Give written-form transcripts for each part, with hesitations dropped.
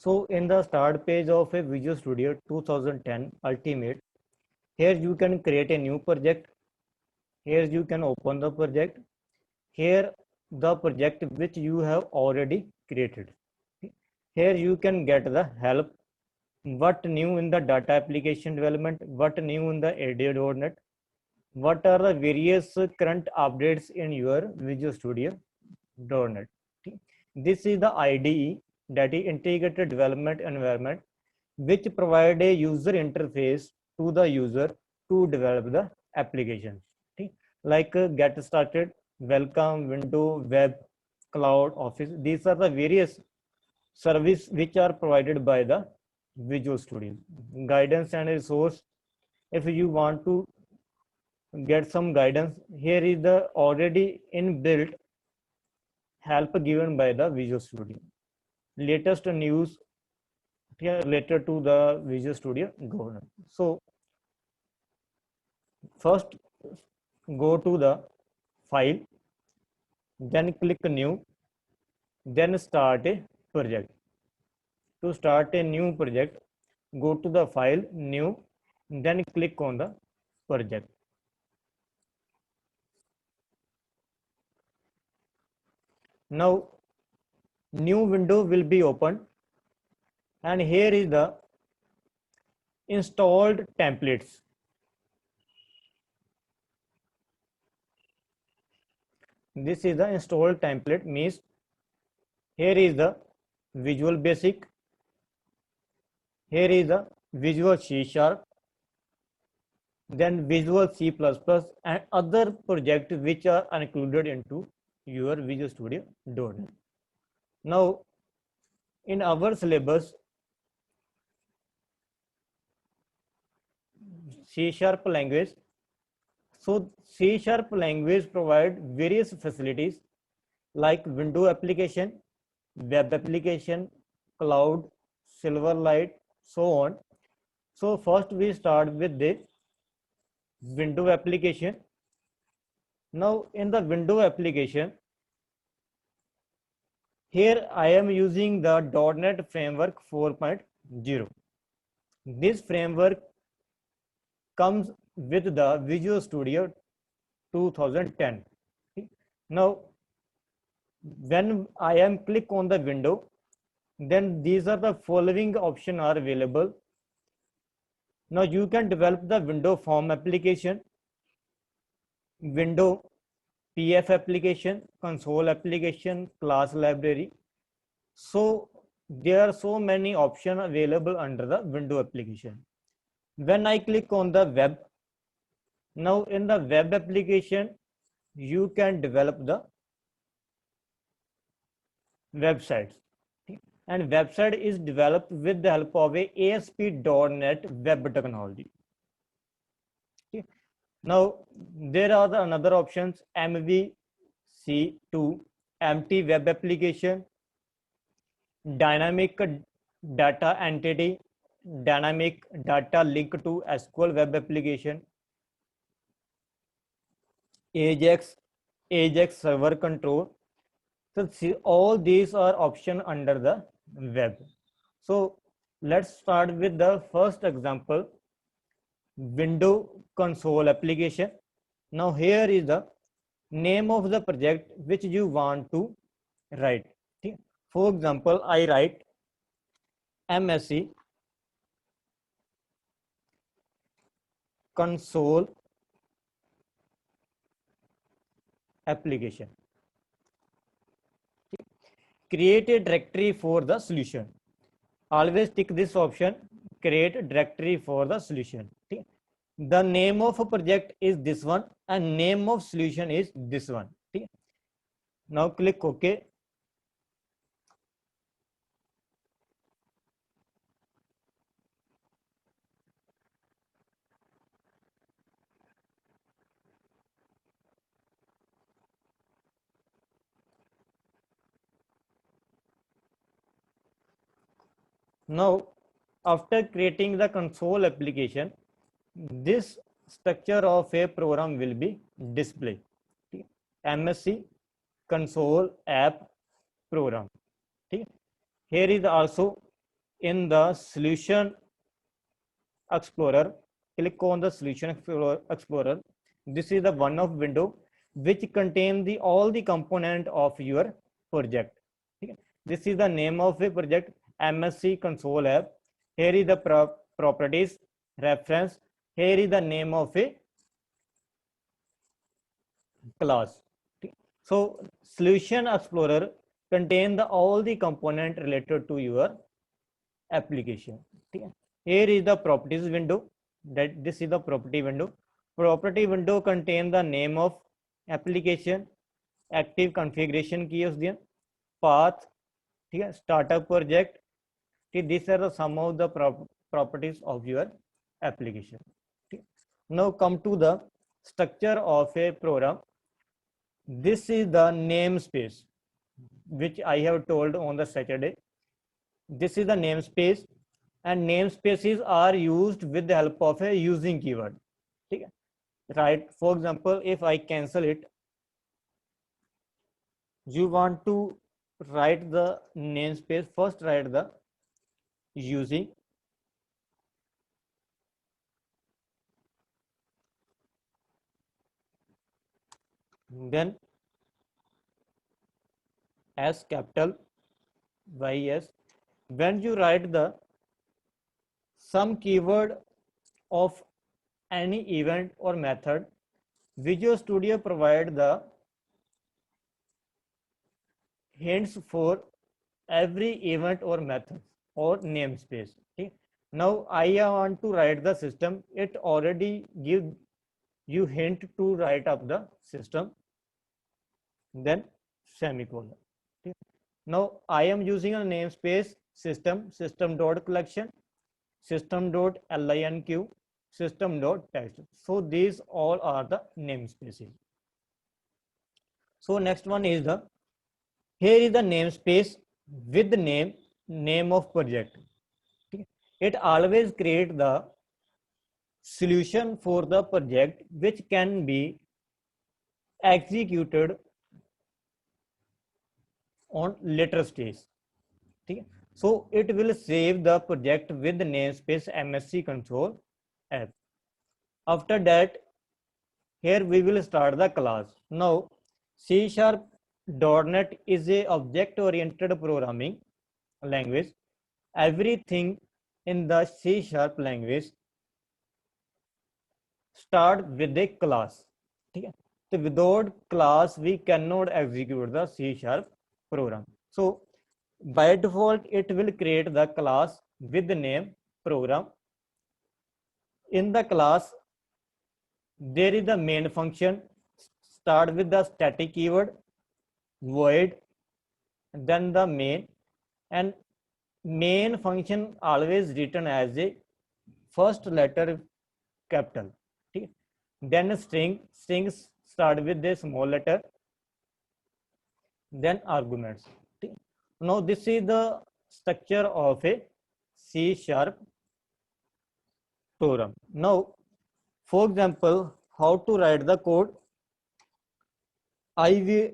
So in the start page of a Visual Studio 2010 Ultimate, here you can create a new project. Here you can open the project. Here the project which you have already created. Here you can get the help, what new in the data application development, what new in the ADO.NET, what are the various current updates in your Visual Studio.NET. This is the IDE, that is Integrated Development Environment, which provide a user interface to the user to develop the application. Like get started, welcome, window, web, cloud, office. These are the various service which are provided by the Visual Studio. Guidance and resource. If you want to get some guidance, here is the already inbuilt help given by the Visual Studio. Latest news related to the Visual Studio Go. So first go to the file, then click new, then start a project. To start a new project, go to the file, new, then click on the project. Now new window will be opened, and here is the installed templates. This is the installed template, means here is the Visual Basic, here is the Visual C Sharp, then Visual C++ and other projects which are included into your Visual Studio.NET. Now in our syllabus, C Sharp language. So C Sharp language provide various facilities like window application, web application, cloud, Silverlight, so on. So first we start with the window application. Now in the window application, here I am using the .NET Framework 4.0. This framework comes with the Visual Studio 2010. Now when I am click on the window, then these are the following options are available. Now you can develop the window form application, window PF application, console application, class library. So there are so many options available under the window application. When I click on the web, now in the web application, you can develop the websites. And website is developed with the help of a ASP.NET web technology. Now there are the another options, MVC2, empty web application, dynamic data entity, dynamic data link to SQL web application, Ajax server control. So see, all these are options under the web. So let's start with the first example, window console application. Now here is the name of the project which you want to write. For example, I write MSC console application. Create a directory for the solution. Always tick this option, create a directory for the solution. The name of a project is this one and name of solution is this one. Now click OK. Now after creating the console application, this structure of a program will be displayed. MSC console app program. Here is also in the solution explorer, click on the solution explorer. This is the one of window which contain the all the component of your project. This is the name of a project, MSc console app. Here is the properties, reference. Here is the name of a class. So solution explorer contain the all the component related to your application. Here is the properties window. That this is the property window. Property window contain the name of application, active configuration की है उसकी, path, ठीक है, startup project. These are the some of the properties of your application. Now come to the structure of a program. This is the namespace which I have told on the Saturday. This is the namespace, and namespaces are used with the help of a using keyword. Right? For example, if I cancel it, you want to write the namespace, first write the using, then S capital YS. When you write the some keyword of any event or method, Visual Studio provide the hints for every event or method or namespace. Okay? Now I want to write the system. It already give you hint to write up the system, then semicolon. Okay? Now I am using a namespace system dot collection, system dot linq, system dot text. So these all are the namespaces. So next one is the, here is the namespace with the name of project. It always create the solution for the project which can be executed on later stage. So it will save the project with the namespace MSc console app. After that, here we will start the class. Now C#.NET is a object oriented programming language. Everything in the C# language start with a class. So without class we cannot execute the C# program. So by default it will create the class with the name program. In the class there is the main function, start with the static keyword, void, then the main, and main function always written as a first letter capital. Then strings start with a small letter, then arguments. Now this is the structure of a C# program. Now for example, how to write the code. I will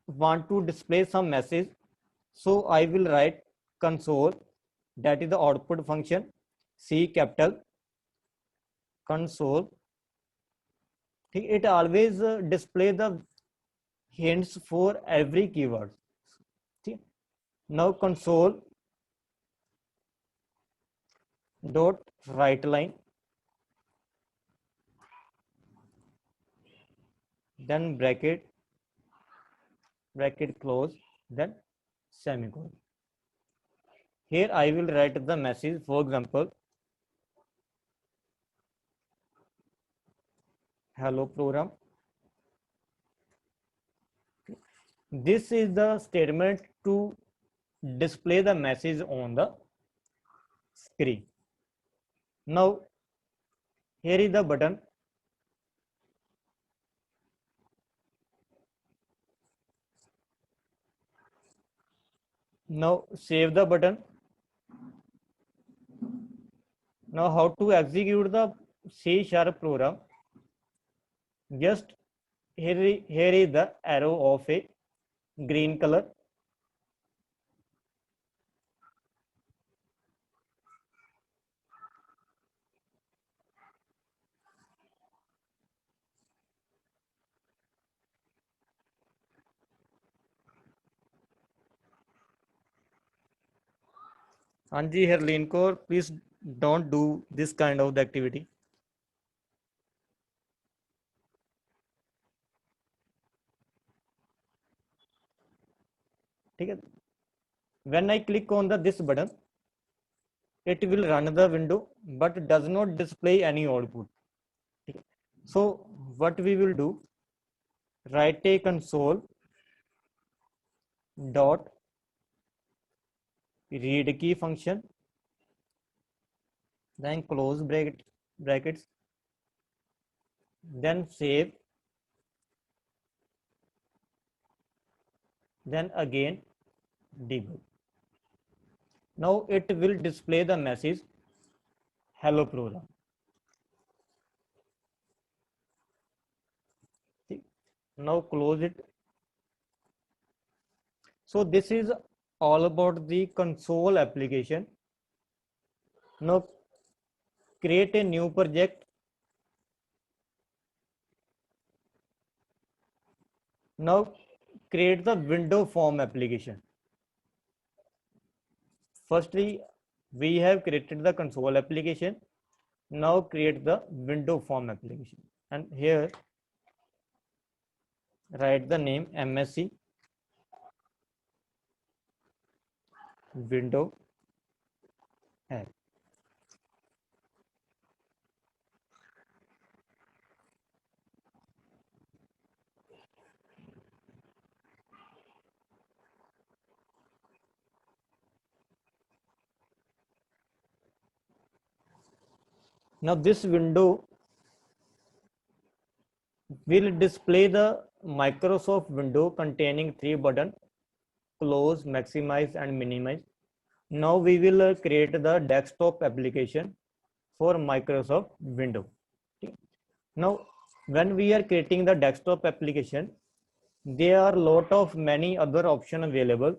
want to display some message, so I will write console, that is the output function, C capital console. It always display the hints for every keyword. Now console dot write line, then bracket close, then semicolon. Here I will write the message, for example, hello program. This is the statement to display the message on the screen. Now here is the button. Now save the button. Now how to execute the C# program? Just here is the arrow of a green color. हाँ जी Harleen Kaur, please don't do this kind of the activity. ठीक है, when I click on the this button, it will run the window but does not display any output. ठीक है, so what we will do, write a console dot read key function, then close brackets, then save, then again debug. Now it will display the message hello program. Now close it. So this is all about the console application. Now create a new project. Now create the window form application. Firstly, we have created the console application. Now create the window form application. And here write the name MSC window app. Now this window will display the Microsoft window containing three buttons: close, maximize, and minimize. Now we will create the desktop application for Microsoft window. Now when we are creating the desktop application, there are lot of many other options available.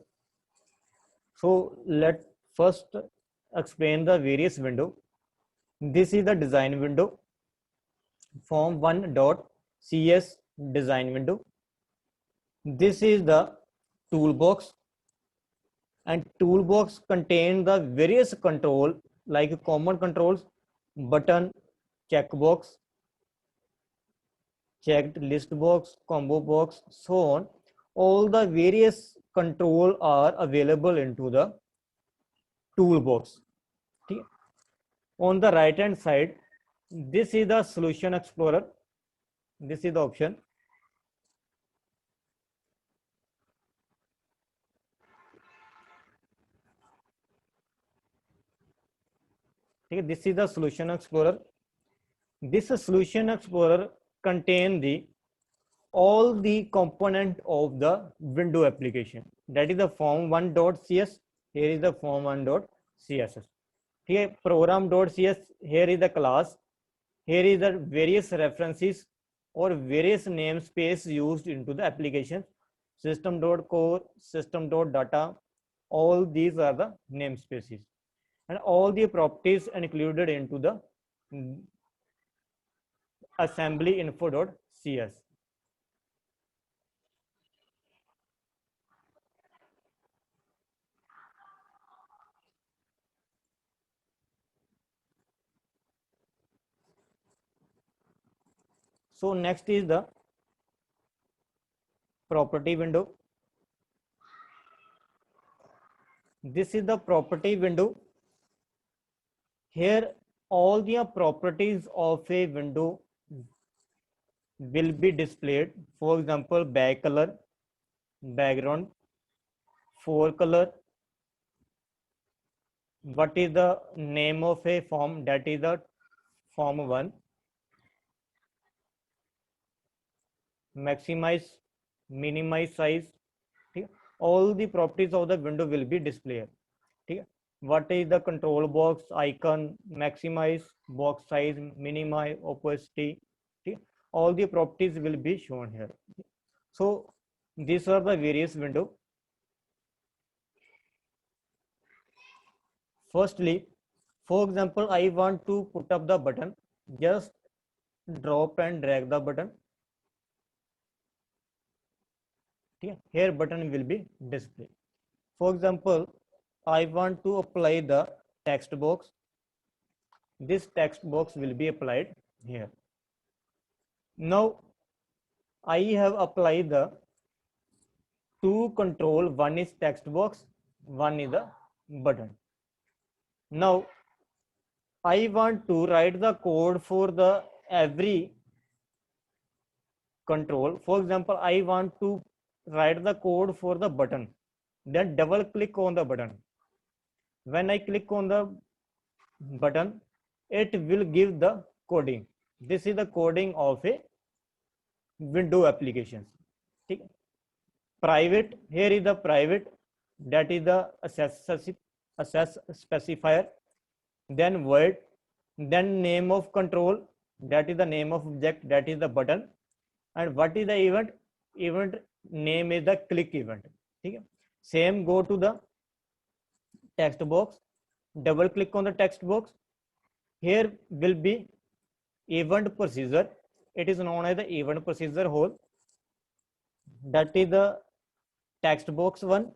So let first explain the various window. This is the design window, form1.cs design window. This is the toolbox, and toolbox contain the various control like common controls, button, checkbox, checked list box, combo box, so on. All the various control are available into the toolbox. On the right hand side, this is the solution explorer. This is the option. This is the solution explorer. This solution explorer contain the all the component of the window application. That is the form1.cs. Here is the form1.css. Here program.cs. Here is the class. Here is the various references or various namespace used into the application. System.core, system.data. All these are the namespaces, and all the properties included into the assembly info.cs. So next is the property window. This is the property window. Here all the properties of a window will be displayed. For example, back color, background, fore color, what is the name of a form, that is the form 1, maximize, minimize size. All the properties of the window will be displayed. What is the control box icon, maximize, box size, minimize, opacity. All the properties will be shown here. So these are the various window. Firstly, for example, I want to put up the button. Just drop and drag the button. Here button will be displayed. For example, I want to apply the text box. This text box will be applied here. Now I have applied the two control. One is text box, one is the button. Now I want to write the code for the every control. For example, I want to write the code for the button. Then double click on the button. When I click on the button, it will give the coding. This is the coding of a window applications. Private, here is the private, that is the access specifier. Then void, then name of control, that is the name of object, that is the button. And what is the event? Event name is the click event. Same go to the text box, double click on the text box. Here will be event procedure. It is known as the event procedure hole. That is the text box one,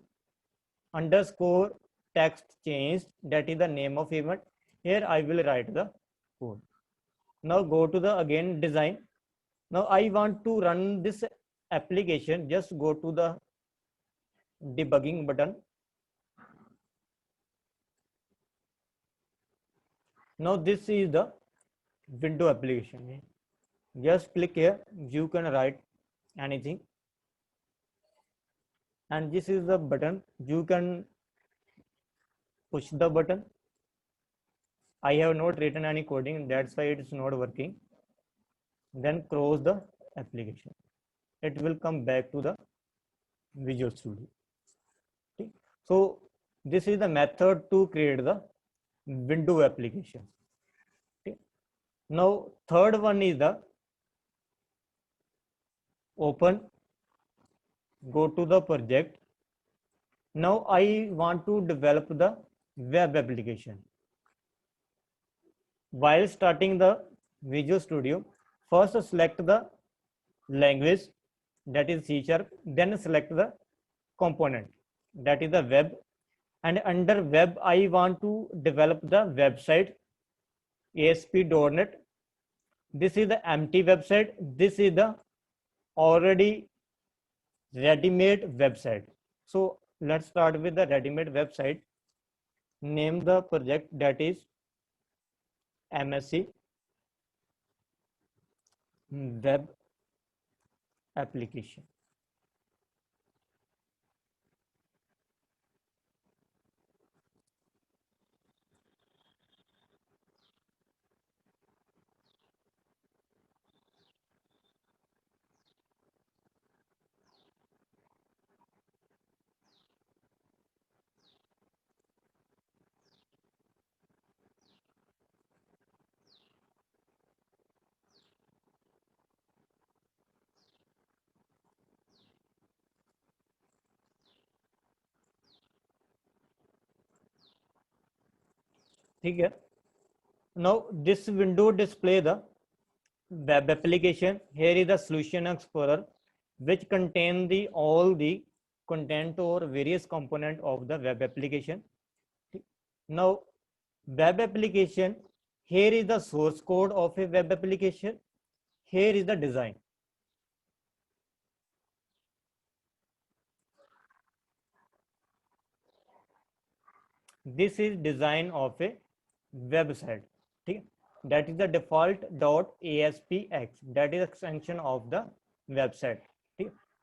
underscore text changed, that is the name of event. Here I will write the code. Now go to the again design. Now I want to run this application. Just go to the debugging button. Now this is the window application. Just click here, you can write anything. And this is the button, you can push the button. I have not written any coding, that's why it is not working. Then close the application. It will come back to the Visual Studio. Okay. So this is the method to create the window application. Okay. Now third one is the open. Go to the project. Now I want to develop the web application. While starting the Visual Studio, first select the language, that is C#, then select the component, that is the web, and under web I want to develop the website ASP.NET. This is the empty website, this is the already ready-made website. So let's start with the ready-made website. Name the project, that is MSC web application. Okay. Now this window display the web application. Here is the Solution Explorer, which contain the all the content or various component of the web application. Now web application, here is the source code of a web application. Here is the design. This is design of a website. That is the default.aspx, that is extension of the website.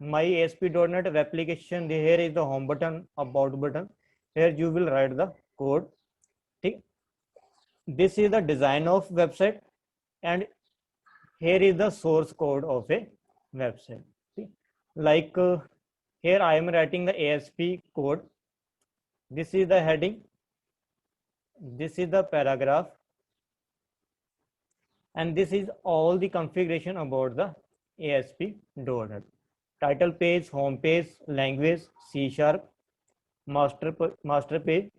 My ASP.NET web application, here is the home button, about button. Here you will write the code. This is the design of website, and here is the source code of a website. Like here I am writing the ASP code. This is the heading, this is the paragraph, and this is all the configuration about the ASP.NET. Title page, home page, language, C#, master page.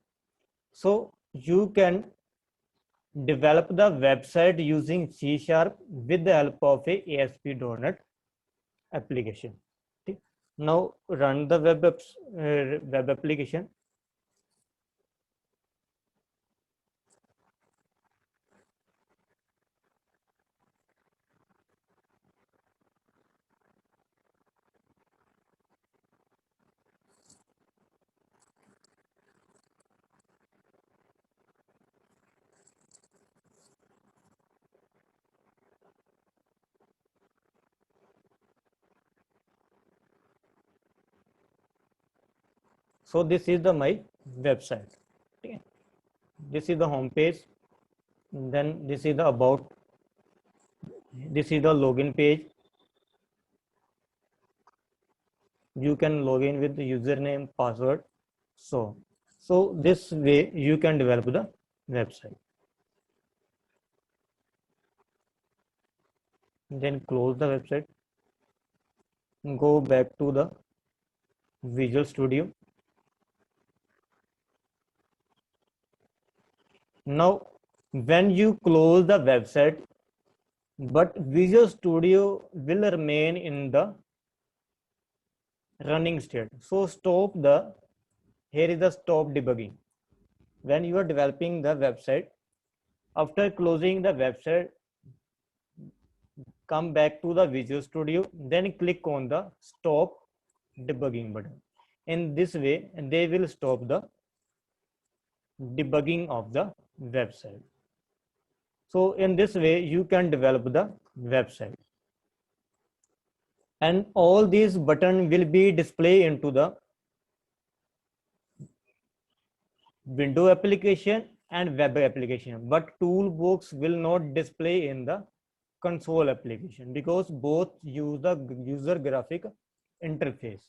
So you can develop the website using C# with the help of a ASP.NET application. Now run the web application. So this is the my website. Okay. This is the home page. Then this is the about. This is the login page. You can log in with the username, password. So this way you can develop the website. Then close the website. Go back to the Visual Studio. Now, when you close the website, but Visual Studio will remain in the running state. So stop the, here is the stop debugging. When you are developing the website, after closing the website, come back to the Visual Studio, then click on the stop debugging button. In this way, they will stop the debugging of the website. So in this way, you can develop the website. And all these buttons will be displayed into the window application and web application, but toolbox will not display in the console application because both use the user graphic interface.